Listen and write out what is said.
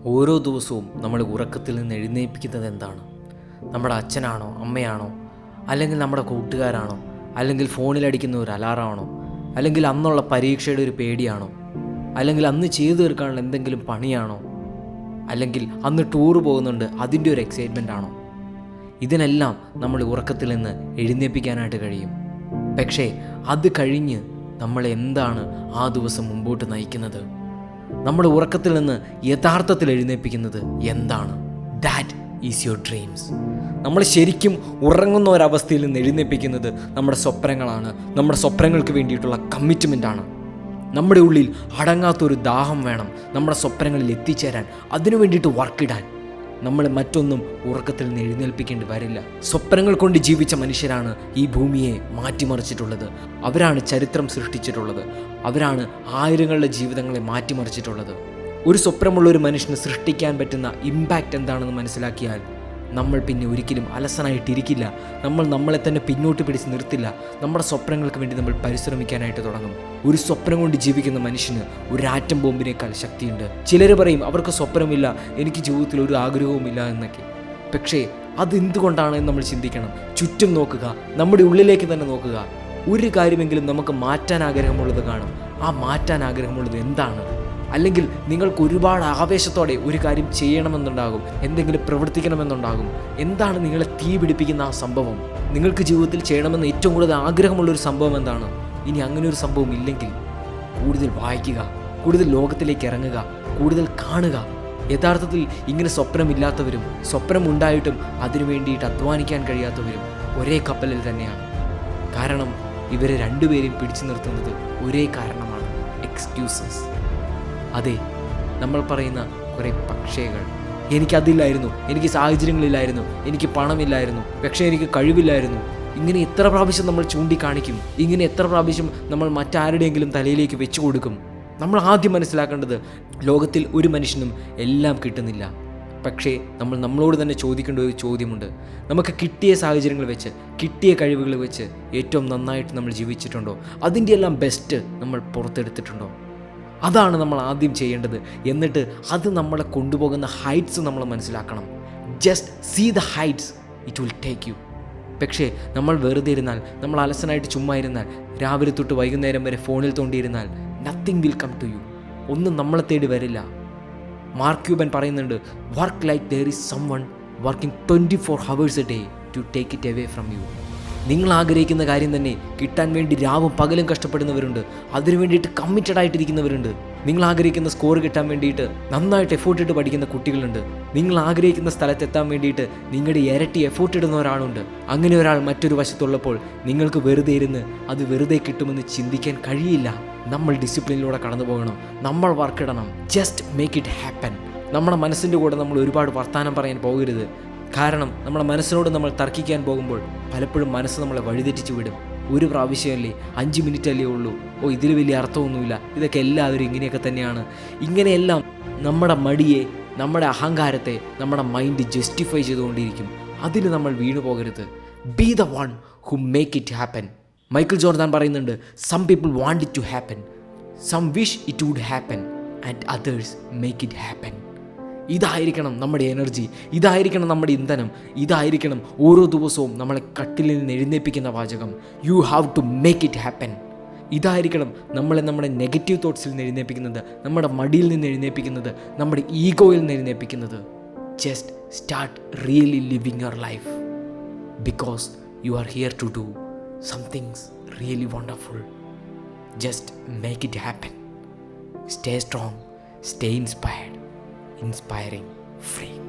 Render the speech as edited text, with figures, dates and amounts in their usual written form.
ഓരോ ദിവസവും നമ്മൾ ഉറക്കത്തിൽ നിന്ന് എഴുന്നേൽപ്പിക്കുന്നത് എന്താണ്? നമ്മുടെ അച്ഛനാണോ, അമ്മയാണോ, അല്ലെങ്കിൽ നമ്മുടെ കൂട്ടുകാരാണോ, അല്ലെങ്കിൽ ഫോണിലടിക്കുന്ന ഒരു അലാറാണോ, അല്ലെങ്കിൽ അന്നുള്ള പരീക്ഷയുടെ ഒരു പേടിയാണോ, അല്ലെങ്കിൽ അന്ന് ചെയ്തു തീർക്കാനുള്ള എന്തെങ്കിലും പണിയാണോ, അല്ലെങ്കിൽ അന്ന് ടൂർ പോകുന്നുണ്ട് അതിൻ്റെ ഒരു എക്സൈറ്റ്മെൻ്റ് ആണോ? ഇതിനെല്ലാം നമ്മൾ ഉറക്കത്തിൽ നിന്ന് എഴുന്നേൽപ്പിക്കാനായിട്ട് കഴിയും. പക്ഷേ അത് കഴിഞ്ഞ് നമ്മൾ എന്താണ് ആ ദിവസം മുമ്പോട്ട് നയിക്കുന്നത്? നമ്മുടെ ഉറക്കത്തിൽ നിന്ന് യഥാർത്ഥത്തിൽ എഴുന്നേൽപ്പിക്കുന്നത് എന്താണ്? That is your dreams. നമ്മൾ ശരിക്കും ഉറങ്ങുന്ന ഒരവസ്ഥയിൽ നിന്ന് എഴുന്നേൽപ്പിക്കുന്നത് നമ്മുടെ സ്വപ്നങ്ങളാണ്. നമ്മുടെ സ്വപ്നങ്ങൾക്ക് വേണ്ടിയിട്ടുള്ള കമ്മിറ്റ്മെൻ്റാണ്. നമ്മുടെ ഉള്ളിൽ അടങ്ങാത്തൊരു ദാഹം വേണം നമ്മുടെ സ്വപ്നങ്ങളിൽ എത്തിച്ചേരാൻ, അതിനു വേണ്ടിയിട്ട് വർക്കിടാൻ. നമ്മൾ മറ്റൊന്നും ഉറക്കത്തിൽ നിന്ന് എഴുന്നേൽപ്പിക്കേണ്ടി വരില്ല. സ്വപ്നങ്ങൾ കൊണ്ട് ജീവിച്ച മനുഷ്യരാണ് ഈ ഭൂമിയെ മാറ്റിമറിച്ചിട്ടുള്ളത്. അവരാണ് ചരിത്രം സൃഷ്ടിച്ചിട്ടുള്ളത്. അവരാണ് ആയിരങ്ങളുടെ ജീവിതങ്ങളെ മാറ്റിമറിച്ചിട്ടുള്ളത്. ഒരു സ്വപ്നമുള്ള ഒരു മനുഷ്യന് സൃഷ്ടിക്കാൻ പറ്റുന്ന ഇമ്പാക്റ്റ് എന്താണെന്ന് മനസ്സിലാക്കിയാൽ നമ്മൾ പിന്നെ ഒരിക്കലും അലസനായിട്ടിരിക്കില്ല. നമ്മൾ നമ്മളെ തന്നെ പിന്നോട്ട് പിടിച്ച് നിർത്തില്ല. നമ്മുടെ സ്വപ്നങ്ങൾക്ക് വേണ്ടി നമ്മൾ പരിശ്രമിക്കാനായിട്ട് തുടങ്ങും. ഒരു സ്വപ്നം കൊണ്ട് ജീവിക്കുന്ന മനുഷ്യന് ഒരു ആറ്റം ബോംബിനേക്കാൾ ശക്തിയുണ്ട്. ചിലർ പറയും അവർക്ക് സ്വപ്നമില്ല, എനിക്ക് ജീവിതത്തിൽ ഒരു ആഗ്രഹവുമില്ല എന്നൊക്കെ. പക്ഷേ അതെന്തുകൊണ്ടാണെന്ന് നമ്മൾ ചിന്തിക്കണം. ചുറ്റും നോക്കുക, നമ്മുടെ ഉള്ളിലേക്ക് തന്നെ നോക്കുക. ഒരു കാര്യമെങ്കിലും നമുക്ക് മാറ്റാൻ ആഗ്രഹമുള്ളത് കാണും. ആ മാറ്റാൻ ആഗ്രഹമുള്ളത് എന്താണ്? അല്ലെങ്കിൽ നിങ്ങൾക്ക് ഒരുപാട് ആവേശത്തോടെ ഒരു കാര്യം ചെയ്യണമെന്നുണ്ടാകും, എന്തെങ്കിലും പ്രവർത്തിക്കണമെന്നുണ്ടാകും. എന്താണ് നിങ്ങളെ തീ പിടിപ്പിക്കുന്ന ആ സംഭവം? നിങ്ങൾക്ക് ജീവിതത്തിൽ ചെയ്യണമെന്ന് ഏറ്റവും കൂടുതൽ ആഗ്രഹമുള്ളൊരു സംഭവം എന്താണ്? ഇനി അങ്ങനെ ഒരു സംഭവം ഇല്ലെങ്കിൽ കൂടുതൽ വായിക്കുക, കൂടുതൽ ലോകത്തിലേക്ക് ഇറങ്ങുക, കൂടുതൽ കാണുക. യഥാർത്ഥത്തിൽ ഇങ്ങനെ സ്വപ്നമില്ലാത്തവരും സ്വപ്നം ഉണ്ടായിട്ടും അതിനു വേണ്ടിയിട്ട് അധ്വാനിക്കാൻ കഴിയാത്തവരും ഒരേ കപ്പലിൽ തന്നെയാണ്. കാരണം ഇവരെ രണ്ടുപേരെയും പിടിച്ചു നിർത്തുന്നത് ഒരേ കാരണമാണ്: എക്സ്ക്യൂസസ്. അതെ, നമ്മൾ പറയുന്ന കുറേ പക്ഷികൾ. എനിക്കതില്ലായിരുന്നു, എനിക്ക് സാഹചര്യങ്ങളില്ലായിരുന്നു, എനിക്ക് പണമില്ലായിരുന്നു, പക്ഷേ എനിക്ക് കഴിവില്ലായിരുന്നു. ഇങ്ങനെ എത്ര പ്രാവശ്യം നമ്മൾ ചൂണ്ടിക്കാണിക്കും? ഇങ്ങനെ എത്ര പ്രാവശ്യം നമ്മൾ മറ്റാരുടെയെങ്കിലും തലയിലേക്ക് വെച്ചു കൊടുക്കും? നമ്മൾ ആദ്യം മനസ്സിലാക്കേണ്ടത്, ലോകത്തിൽ ഒരു മനുഷ്യനും എല്ലാം കിട്ടുന്നില്ല. പക്ഷേ നമ്മൾ നമ്മളോട് തന്നെ ചോദിക്കേണ്ട ഒരു ചോദ്യമുണ്ട്. നമുക്ക് കിട്ടിയ സാഹചര്യങ്ങൾ വെച്ച്, കിട്ടിയ കഴിവുകൾ വെച്ച് ഏറ്റവും നന്നായിട്ട് നമ്മൾ ജീവിച്ചിട്ടുണ്ടോ? അതിൻ്റെ എല്ലാം ബെസ്റ്റ് നമ്മൾ പുറത്തെടുത്തിട്ടുണ്ടോ? അതാണ് നമ്മൾ ആദ്യം ചെയ്യേണ്ടത്. എന്നിട്ട് അത് നമ്മളെ കൊണ്ടുപോകുന്ന ഹൈറ്റ്സ് നമ്മൾ മനസ്സിലാക്കണം. Just see the heights, it will take you. പക്ഷേ നമ്മൾ വെറുതെ ഇരുന്നാൽ, നമ്മൾ അലസനായിട്ട് ചുമ്മാ ഇരുന്നാൽ, രാവിലെ തൊട്ട് വൈകുന്നേരം വരെ ഫോണിൽ തോണ്ടിയിരുന്നാൽ, nothing will come to you. ഒന്നും നമ്മളെ തേടി വരില്ല. മാർക്ക് ക്യൂബൻ പറയുന്നുണ്ട്, work like there is someone working 24 hours a day to take it away from you. നിങ്ങൾ ആഗ്രഹിക്കുന്ന കാര്യം തന്നെ കിട്ടാൻ വേണ്ടി രാവും പകലും കഷ്ടപ്പെടുന്നവരുണ്ട്. അതിനു വേണ്ടിയിട്ട് കമ്മിറ്റഡ് ആയിട്ടിരിക്കുന്നവരുണ്ട്. നിങ്ങൾ ആഗ്രഹിക്കുന്ന സ്കോർ കിട്ടാൻ വേണ്ടിയിട്ട് നന്നായിട്ട് എഫോർട്ട് ഇട്ട് പഠിക്കുന്ന കുട്ടികളുണ്ട്. നിങ്ങൾ ആഗ്രഹിക്കുന്ന സ്ഥലത്തെത്താൻ വേണ്ടിയിട്ട് നിങ്ങളുടെ ഇരട്ടി എഫോർട്ട് ഇടുന്ന ഒരാളുണ്ട്. അങ്ങനെ ഒരാൾ മറ്റൊരു വശത്തുള്ളപ്പോൾ നിങ്ങൾക്ക് വെറുതെ ഇരുന്ന് അത് വെറുതെ കിട്ടുമെന്ന് ചിന്തിക്കാൻ കഴിയില്ല. നമ്മൾ ഡിസിപ്ലിനിലൂടെ കടന്നു പോകണം. നമ്മൾ വർക്കിടണം. Just make it happen. നമ്മുടെ മനസ്സിൻ്റെ കൂടെ നമ്മൾ ഒരുപാട് വർത്തമാനം പറയാൻ പോകരുത്. കാരണം നമ്മുടെ മനസ്സിനോട് നമ്മൾ തർക്കിക്കാൻ പോകുമ്പോൾ പലപ്പോഴും മനസ്സ് നമ്മളെ വഴിതെറ്റിച്ച് വിടും. ഒരു പ്രാവശ്യമല്ലേ, 5 മിനിറ്റല്ലേ ഉള്ളൂ, ഇതിൽ വലിയ അർത്ഥമൊന്നുമില്ല, ഇതൊക്കെ എല്ലാവരും ഇങ്ങനെയൊക്കെ തന്നെയാണ്. ഇങ്ങനെയെല്ലാം നമ്മുടെ മടിയെ, നമ്മുടെ അഹങ്കാരത്തെ നമ്മുടെ മൈൻഡ് ജസ്റ്റിഫൈ ചെയ്തുകൊണ്ടിരിക്കും. അതിന് നമ്മൾ വീണു പോകരുത്. Be the one who make it happen. Michael Jordan പറയുന്നുണ്ട്, some people want it to happen, some wish it would happen, and others make it happen. ഇതായിരിക്കണം നമ്മുടെ എനർജി, ഇതായിരിക്കണം നമ്മുടെ ഇന്ധനം, ഇതായിരിക്കണം ഓരോ ദിവസവും നമ്മളെ കട്ടിലിൽ നിന്ന് എഴുന്നേൽപ്പിക്കുന്ന വാചകം. You have to make it happen. ഇതായിരിക്കണം നമ്മളെ നമ്മുടെ നെഗറ്റീവ് തോട്ട്സിൽ നിന്ന് എഴുന്നേൽപ്പിക്കുന്നത്, നമ്മുടെ മടിയിൽ നിന്ന് എഴുന്നേൽപ്പിക്കുന്നത്, നമ്മുടെ ഈഗോയിൽ നിന്ന് എഴുന്നേൽപ്പിക്കുന്നത്. Just start really living your life, because you are here to do somethings really wonderful. Just make it happen. Stay strong, stay inspired. Inspiring freak.